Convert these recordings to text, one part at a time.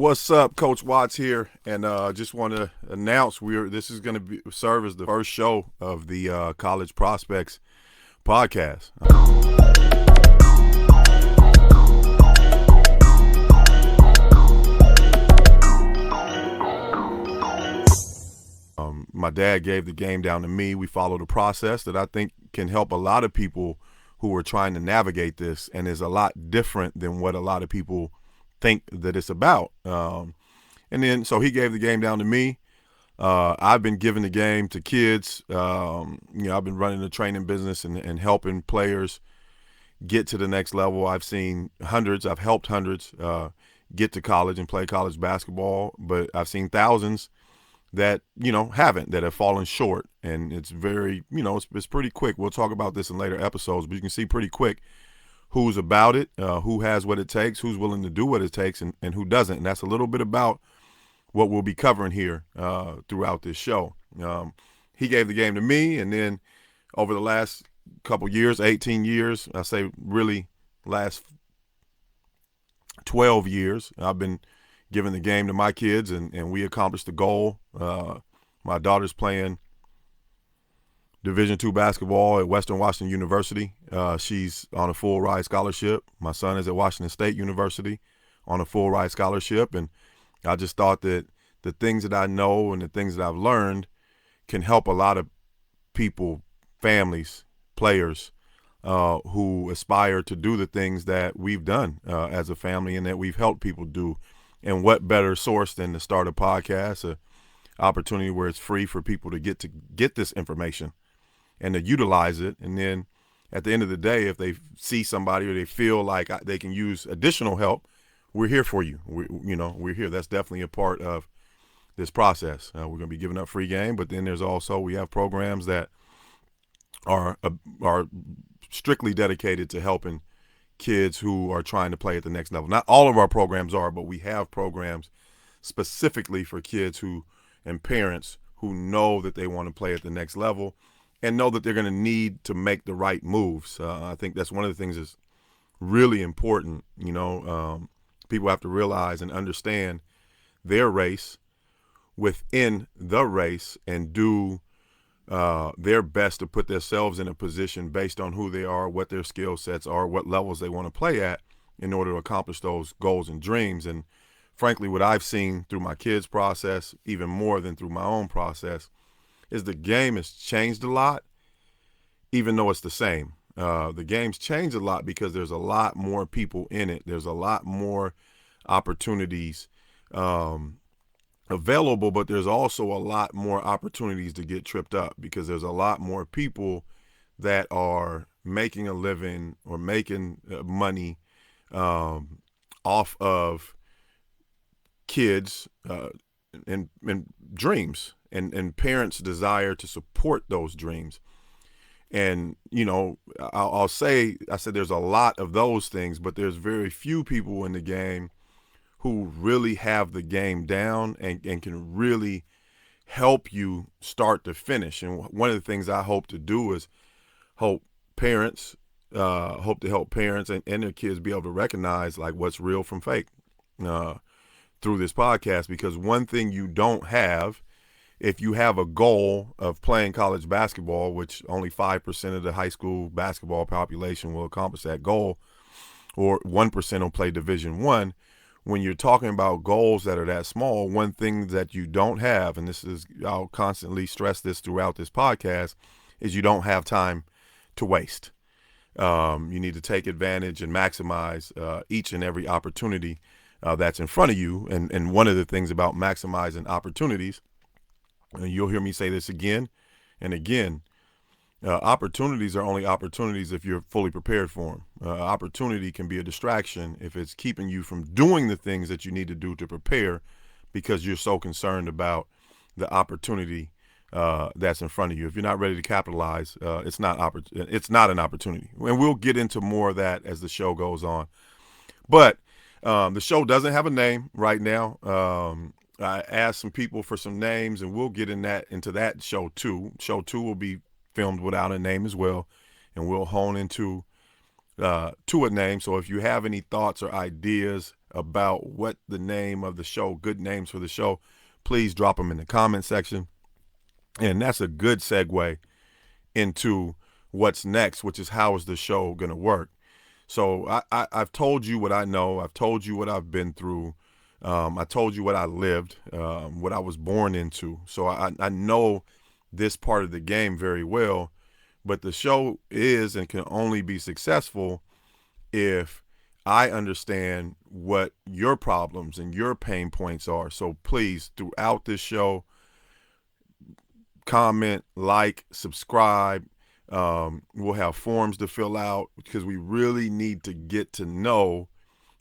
What's up, Coach Watts here, and just want to announce this is going to serve as the first show of the College Prospects podcast. My dad gave the game down to me. We followed a process that I think can help a lot of people who are trying to navigate this, and is a lot different than what a lot of people think that it's about. So he gave the game down to me. I've been giving the game to kids. I've been running the training business and helping players get to the next level. I've helped hundreds get to college and play college basketball, but I've seen thousands that that have fallen short, and it's very it's pretty quick. We'll talk about this in later episodes, but you can see pretty quick who's about it, who has what it takes, who's willing to do what it takes, and who doesn't. And that's a little bit about what we'll be covering here throughout this show. He gave the game to me, and then over the last couple years, 18 years, I say really last 12 years, I've been giving the game to my kids, and we accomplished the goal. My daughter's playing Division II basketball at Western Washington University. She's on a full ride scholarship. My son is at Washington State University on a full ride scholarship. And I just thought that the things that I know and the things that I've learned can help a lot of people, families, players who aspire to do the things that we've done as a family and that we've helped people do. And what better source than to start a podcast, an opportunity where it's free for people to get this information and to utilize it. And then at the end of the day, if they see somebody or they feel like they can use additional help, we're here for you. We're here. That's definitely a part of this process. We're going to be giving up free game, but then we have programs that are strictly dedicated to helping kids who are trying to play at the next level. Not all of our programs are, but we have programs specifically for kids and parents who know that they want to play at the next level and know that they're going to need to make the right moves. I think that's one of the things that's really important. People have to realize and understand their race within the race and do their best to put themselves in a position based on who they are, what their skill sets are, what levels they want to play at in order to accomplish those goals and dreams. And frankly, what I've seen through my kids' process, even more than through my own process, is the game has changed a lot, even though it's the same. The game's changed a lot because there's a lot more people in it. There's a lot more opportunities available, but there's also a lot more opportunities to get tripped up because there's a lot more people that are making a living or making money off of kids and dreams and parents' desire to support those dreams. And, I said there's a lot of those things, but there's very few people in the game who really have the game down and can really help you start to finish. And one of the things I hope to do is help parents and their kids be able to recognize like what's real from fake through this podcast. Because one thing you don't have, if you have a goal of playing college basketball, which only 5% of the high school basketball population will accomplish that goal, or 1% will play Division I. When you're talking about goals that are that small, one thing that you don't have, and I'll constantly stress this throughout this podcast, is you don't have time to waste. You need to take advantage and maximize each and every opportunity that's in front of you. And one of the things about maximizing opportunities, and you'll hear me say this again and again, opportunities are only opportunities if you're fully prepared for them. Opportunity can be a distraction if it's keeping you from doing the things that you need to do to prepare because you're so concerned about the opportunity that's in front of you. If you're not ready to capitalize, it's not an opportunity. And we'll get into more of that as the show goes on. But the show doesn't have a name right now. I asked some people for some names, and we'll get into that show two. Show two will be filmed without a name as well, and we'll hone into to a name. So if you have any thoughts or ideas about what the name of the show, good names for the show, please drop them in the comment section. And that's a good segue into what's next, which is how is the show going to work. So I've told you what I know. I've told you what I've been through. I told you what I lived, what I was born into. So I know this part of the game very well. But the show is and can only be successful if I understand what your problems and your pain points are. So please, throughout this show, comment, like, subscribe. We'll have forms to fill out because we really need to get to know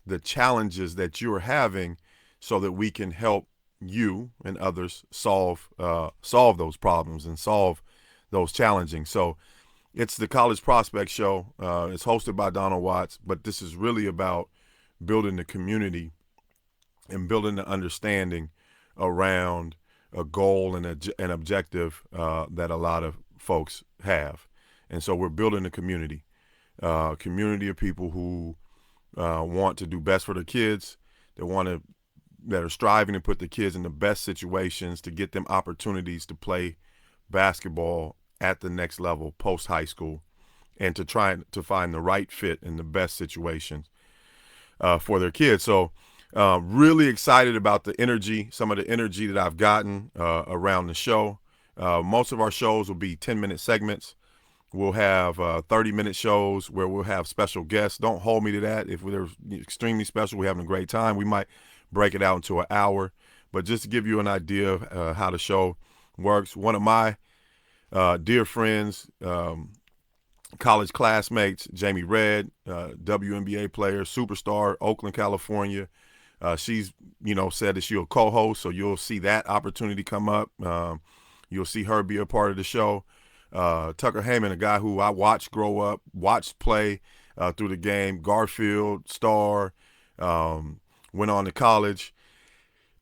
the challenges that you're having so that we can help you and others solve those problems and solve those challenging. So it's the College Prospect Show. It's hosted by Donald Watts, but this is really about building the community and building the understanding around a goal and an objective that a lot of folks have. And so we're building a community of people who want to do best for their kids, that are striving to put the kids in the best situations to get them opportunities to play basketball at the next level post high school, and to try to find the right fit in the best situations for their kids. So really excited about some of the energy that I've gotten around the show. Most of our shows will be 10-minute segments. We'll have 30-minute shows where we'll have special guests. Don't hold me to that. If they're extremely special, we're having a great time, we might break it out into an hour. But just to give you an idea of how the show works, one of my dear friends, college classmates, Jamie Redd, WNBA player, superstar, Oakland, California. She's, said that she'll co-host, so you'll see that opportunity come up. You'll see her be a part of the show. Tucker Heyman, a guy who I watched grow up, watched play through the game, Garfield, star, went on to college.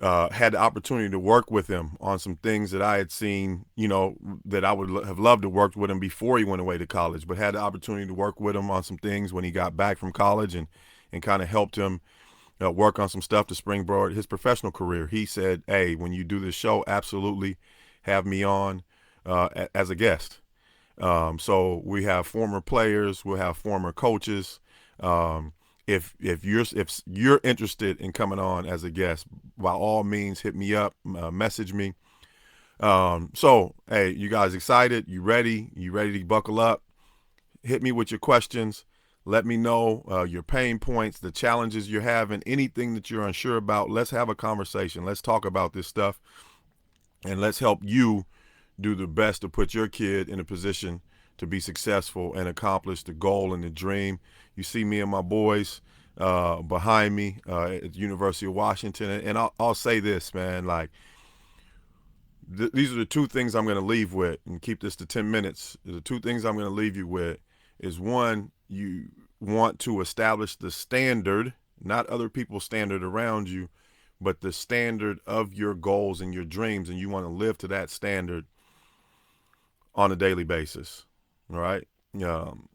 Had the opportunity to work with him on some things that I had seen, that I would have loved to work with him before he went away to college, but had the opportunity to work with him on some things when he got back from college and kind of helped him work on some stuff to springboard his professional career. He said, hey, when you do this show, absolutely have me on as a guest. So we have former players, we'll have former coaches. If you're interested in coming on as a guest, by all means, hit me up, message me. So, hey, you guys excited? You ready? You ready to buckle up? Hit me with your questions. Let me know your pain points, the challenges you're having, anything that you're unsure about. Let's have a conversation. Let's talk about this stuff, and let's help you do the best to put your kid in a position to be successful and accomplish the goal and the dream. You see me and my boys behind me at the University of Washington. And I'll say this, man, like these are the two things I'm going to leave with, and keep this to 10 minutes. The two things I'm going to leave you with is, one, you want to establish the standard, not other people's standard around you, but the standard of your goals and your dreams. And you want to live to that standard on a daily basis. All right.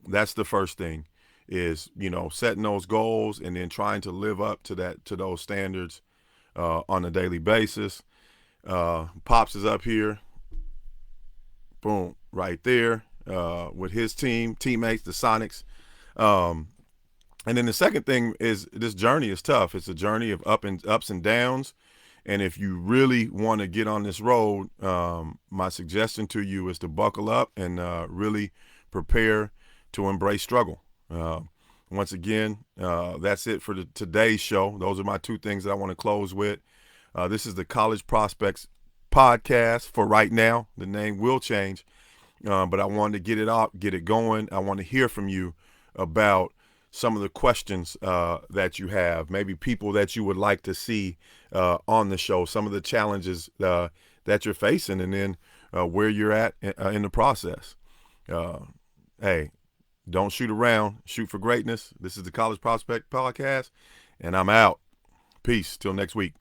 That's the first thing, is, setting those goals and then trying to live up to those standards on a daily basis. Pops is up here. Boom, right there with his teammates, the Sonics. And then the second thing is, this journey is tough. It's a journey of ups and downs. And if you really want to get on this road, my suggestion to you is to buckle up and really prepare to embrace struggle. Once again, that's it for today's show. Those are my two things that I want to close with. This is the College Prospects Podcast for right now. The name will change, but I wanted to get it out, get it going. I want to hear from you about some of the questions that you have, maybe people that you would like to see on the show, some of the challenges that you're facing, and then where you're at in the process. Hey, don't shoot around, shoot for greatness. This is the College Prospect Podcast, and I'm out. Peace till next week.